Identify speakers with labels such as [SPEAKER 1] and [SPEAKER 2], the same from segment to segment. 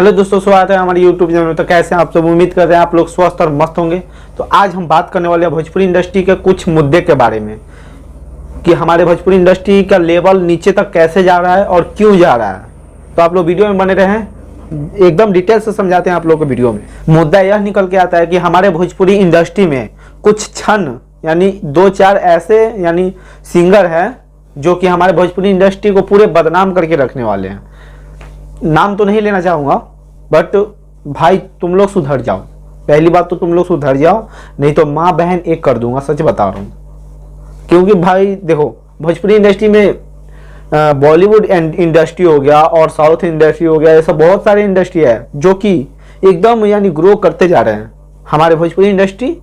[SPEAKER 1] Hello दोस्तों, स्वागत है हमारे यूट्यूब चैनल में। तो कैसे हैं आप सब? उम्मीद कर रहे हैं आप लोग स्वस्थ और मस्त होंगे। तो आज हम बात करने वाले हैं भोजपुरी इंडस्ट्री के कुछ मुद्दे के बारे में कि हमारे भोजपुरी इंडस्ट्री का लेवल नीचे तक कैसे जा रहा है और क्यों जा रहा है। तो आप लोग वीडियो में बने रहें, एकदम डिटेल से समझाते हैं आप लोग को वीडियो में। मुद्दा यह निकल के आता है कि हमारे भोजपुरी इंडस्ट्री में कुछ छन यानी दो चार ऐसे यानी सिंगर हैं जो कि हमारे भोजपुरी इंडस्ट्री को पूरे बदनाम करके रखने वाले हैं। नाम तो नहीं लेना चाहूँगा, बट भाई तुम लोग सुधर जाओ। पहली बात तो तुम लोग सुधर जाओ, नहीं तो माँ बहन एक कर दूंगा, सच बता रहा हूँ। क्योंकि भाई देखो, भोजपुरी इंडस्ट्री में बॉलीवुड इंडस्ट्री हो गया और साउथ इंडस्ट्री हो गया, ऐसा बहुत सारे इंडस्ट्री है जो कि एकदम यानी ग्रो करते जा रहे हैं। हमारे भोजपुरी इंडस्ट्री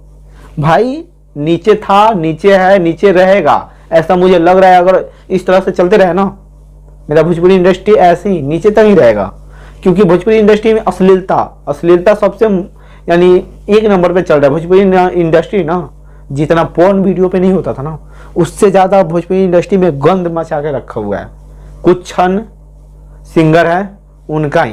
[SPEAKER 1] भाई नीचे था, नीचे है, नीचे रहेगा, ऐसा मुझे लग रहा है। अगर इस तरह से चलते रहे ना, मेरा भोजपुरी इंडस्ट्री ऐसे ही नीचे तक ही रहेगा। क्योंकि भोजपुरी इंडस्ट्री में अश्लीलता सबसे यानी एक नंबर पे चल रहा है। भोजपुरी इंडस्ट्री ना, जितना पोर्न वीडियो पे नहीं होता था ना, उससे ज़्यादा भोजपुरी इंडस्ट्री में गंद मचा के रखा हुआ है। कुछ छन सिंगर है, उनका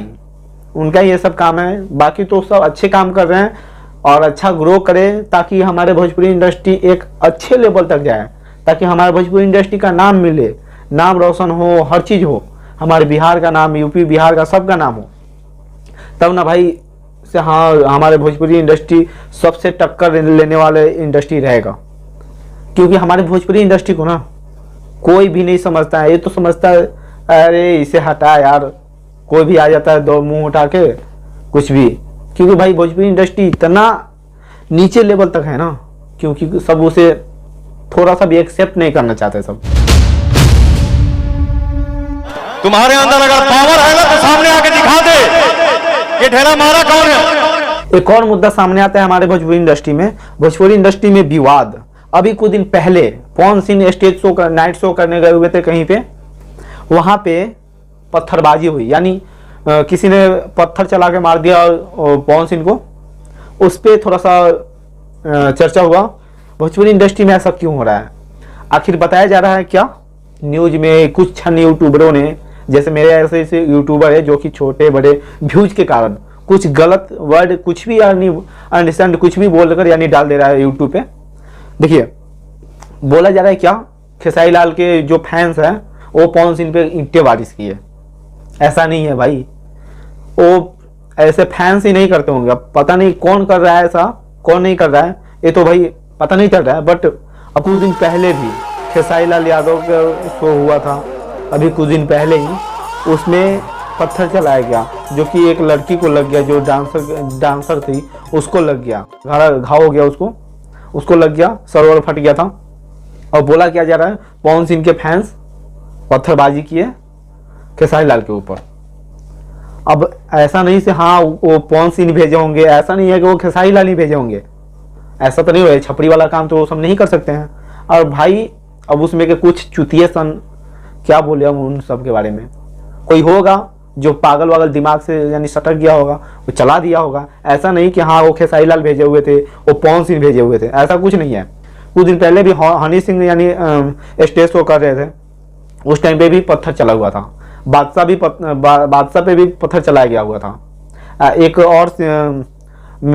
[SPEAKER 1] ही ये सब काम है। बाकी तो सब अच्छे काम कर रहे हैं और अच्छा ग्रो करे, ताकि हमारे भोजपुरी इंडस्ट्री एक अच्छे लेवल तक जाए, ताकि हमारे भोजपुरी इंडस्ट्री का नाम मिले, नाम रोशन हो, हर चीज़ हो। हमारे बिहार का नाम, यूपी बिहार का सबका नाम हो, तब ना भाई से हाँ हमारे भोजपुरी इंडस्ट्री सबसे टक्कर लेने वाले इंडस्ट्री रहेगा। क्योंकि हमारे भोजपुरी इंडस्ट्री को ना कोई भी नहीं समझता है। ये तो समझता है अरे इसे हटा यार, कोई भी आ जाता है दो मुंह उठा के कुछ भी। क्योंकि भाई भोजपुरी इंडस्ट्री इतना नीचे लेवल तक है ना, क्योंकि सब उसे थोड़ा सा भी एक्सेप्ट नहीं करना चाहते सब।
[SPEAKER 2] तुम्हारे अंदर अगर पावर है ना तो सामने आके दिखा दे ये ढेला मारा कौन है।
[SPEAKER 1] एक और मुद्दा सामने आता है हमारे भोजपुरी इंडस्ट्री में। भोजपुरी इंडस्ट्री में विवाद। अभी कुछ दिन पहले पवन सिंह स्टेज शो कर नाइट शो करने गए हुए थे कहीं पे, वहां पे पत्थरबाजी हुई, यानी किसी ने पत्थर चला के मार दिया पवन सिंह को। उस पर थोड़ा सा चर्चा हुआ भोजपुरी इंडस्ट्री में ऐसा क्यों हो रहा है। आखिर बताया जा रहा है क्या, न्यूज में कुछ छन यूट्यूबरों ने, जैसे मेरे ऐसे यूट्यूबर है जो कि छोटे बड़े व्यूज के कारण कुछ गलत वर्ड कुछ भी यानी अंडरस्टैंड कुछ भी बोलकर यानी डाल दे रहा है यूट्यूब पे। देखिए बोला जा रहा है क्या, खेसारी लाल के जो फैंस हैं वो पवन सिंह पे ईंटें बारिश की है। ऐसा नहीं है भाई, वो ऐसे फैंस ही नहीं करते होंगे। अब पता नहीं कौन कर रहा है ऐसा, कौन नहीं कर रहा है, ये तो भाई पता नहीं चल रहा है। बट अब कुछ दिन पहले भी खेसारी लाल यादव का शो हुआ था, अभी कुछ दिन पहले ही उसमें पत्थर चलाया गया, जो कि एक लड़की को लग गया, जो डांसर थी उसको लग गया, घाव हो गया, उसको लग गया, सर फट गया था। और बोला क्या जा रहा है, पवन सिंह के फैंस पत्थरबाजी किए खेसारी लाल के ऊपर। अब ऐसा नहीं से हाँ वो पवन सिंह भेजे होंगे, ऐसा नहीं है कि वो खेसारी लाल ही भेजे होंगे, ऐसा तो नहीं हुआ। छपरी वाला काम तो वो सब नहीं कर सकते हैं। और भाई अब उसमें के कुछ चुतिए सन क्या बोले हम उन सब के बारे में। कोई होगा जो पागल वागल दिमाग से यानी सटक गया होगा, वो चला दिया होगा। ऐसा नहीं कि हाँ वो खेसारी लाल भेजे हुए थे, वो पवन सिंह भेजे हुए थे, ऐसा कुछ नहीं है। कुछ दिन पहले भी हनी सिंह यानी स्टेज शो कर रहे थे, उस टाइम पे भी पत्थर चला हुआ था। बादशाह पे भी पत्थर चलाया गया हुआ था। एक और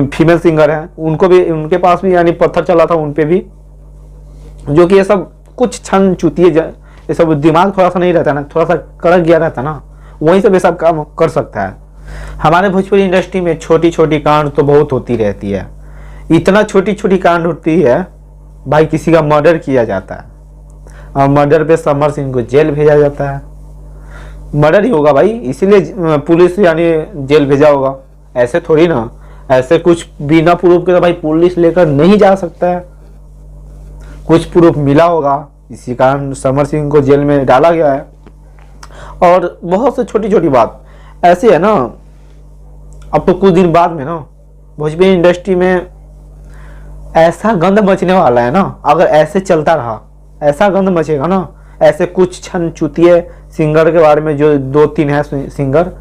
[SPEAKER 1] फीमेल सिंगर है, उनको भी, उनके पास भी यानी पत्थर चला था उन पे भी। जो कि ये सब कुछ छन चुतिए, ये सब दिमाग थोड़ा सा नहीं रहता ना, थोड़ा सा कड़क गया रहता ना, वहीं सब ये सब काम कर सकता है। हमारे भोजपुरी इंडस्ट्री में छोटी छोटी कांड तो बहुत होती रहती है। इतना छोटी छोटी कांड होती है भाई, किसी का मर्डर किया जाता है और मर्डर पे समर सिंह को जेल भेजा जाता है। मर्डर ही होगा भाई, इसीलिए पुलिस यानी जेल भेजा होगा। ऐसे थोड़ी ना, ऐसे कुछ बिना प्रूफ के तो भाई पुलिस लेकर नहीं जा सकता है। कुछ प्रूफ मिला होगा, इसी कारण समर सिंह को जेल में डाला गया है। और बहुत से छोटी छोटी बात ऐसी है ना। अब तो कुछ दिन बाद में ना भोजपुरी इंडस्ट्री में ऐसा गंद मचने वाला है ना, अगर ऐसे चलता रहा, ऐसा गंद मचेगा ना। ऐसे कुछ छन चुतिए सिंगर के बारे में, जो दो तीन है सिंगर,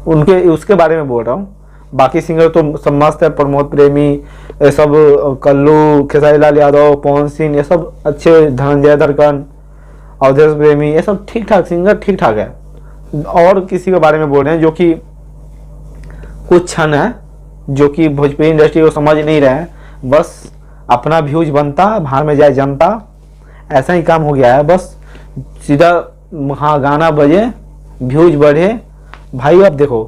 [SPEAKER 1] उनके उसके बारे में बोल रहा हूँ। बाकी सिंगर तो सब मस्त है, प्रमोद प्रेमी, ये सब कल्लू, खेसारी लाल यादव, पवन सिंह, ये सब अच्छे, धनंजय धड़कन, अवधेश प्रेमी, ये सब ठीक ठाक सिंगर, ठीक ठाक है। और किसी के बारे में बोल रहे हैं जो कि कुछ क्षण है जो कि भोजपुरी इंडस्ट्री को समझ नहीं रहे हैं, बस अपना व्यूज बनता, बाहर में जाए जनता, ऐसा ही काम हो गया है। बस सीधा हाँ गाना बजे, व्यूज बढ़े। भाई अब देखो,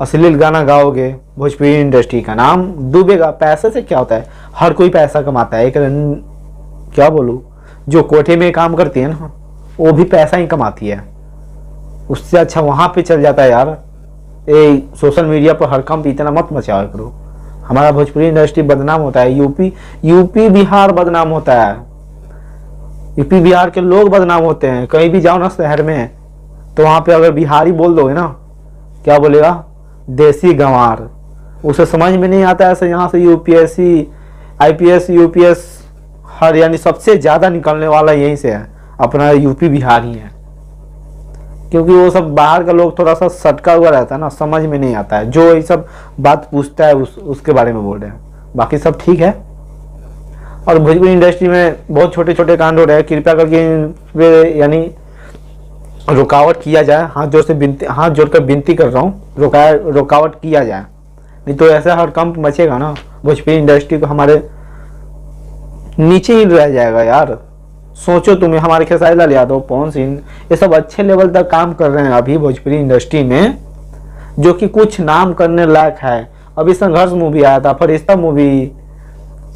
[SPEAKER 1] अश्लील गाना गाओगे, भोजपुरी इंडस्ट्री का नाम डूबेगा। पैसे से क्या होता है, हर कोई पैसा कमाता है। एक क्या बोलूँ, जो कोठे में काम करती है ना, वो भी पैसा ही कमाती है। उससे अच्छा वहाँ पे चल जाता है यार। ये सोशल मीडिया पर हर काम पे इतना मत मचाओ करो। हमारा भोजपुरी इंडस्ट्री बदनाम होता है, यूपी बिहार बदनाम होता है। यूपी बिहार के लोग बदनाम होते हैं। कहीं भी जाओ ना शहर में, तो वहाँ पे अगर बिहारी बोल दोगे ना, क्या बोलेगा, देसी गंवार। उसे समझ में नहीं आता है। यहाँ से यूपीएससी, आईपीएस, यूपीएस हर यानी सबसे ज़्यादा निकलने वाला यहीं से है, अपना यूपी बिहार ही है। क्योंकि वो सब बाहर का लोग थोड़ा सा सटका हुआ रहता है ना, समझ में नहीं आता है। जो ये सब बात पूछता है उसके बारे में बोल रहे हैं, बाकी सब ठीक है। और भोजपुरी इंडस्ट्री में बहुत छोटे छोटे कांड हो रहे हैं, कृपया करके यानी रुकावट किया जाए। हाथ जोड़कर विनती कर रहा हूँ, रुकावट किया जाए। नहीं तो ऐसा हर कंप मचेगा ना, भोजपुरी इंडस्ट्री को हमारे नीचे ही रह जाएगा यार। सोचो तुम्हें, हमारे खेसारी लाल यादव, पवन सिंह, ये सब अच्छे लेवल तक काम कर रहे हैं अभी भोजपुरी इंडस्ट्री में, जो कि कुछ नाम करने लायक है। अभी संघर्ष मूवी आया था, फरिश्ता मूवी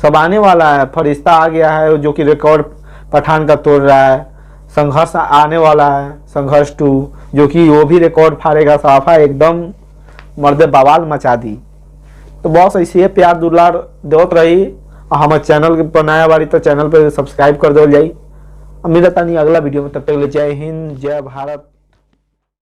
[SPEAKER 1] सब आने वाला है। फरिश्ता आ गया है जो कि रिकॉर्ड पठान का तोड़ रहा है। संघर्ष आने वाला है, संघर्ष 2, जो कि वो भी रिकॉर्ड फाड़ेगा। साफा एकदम मर्द बवाल मचा दी। तो बॉस ऐसे प्यार दुलार देते रही। हमारे चैनल पर नया बारी तो चैनल पर सब्सक्राइब कर दो जाई। मिलता नहीं अगला वीडियो में, तब तक ले जय हिंद, जय भारत।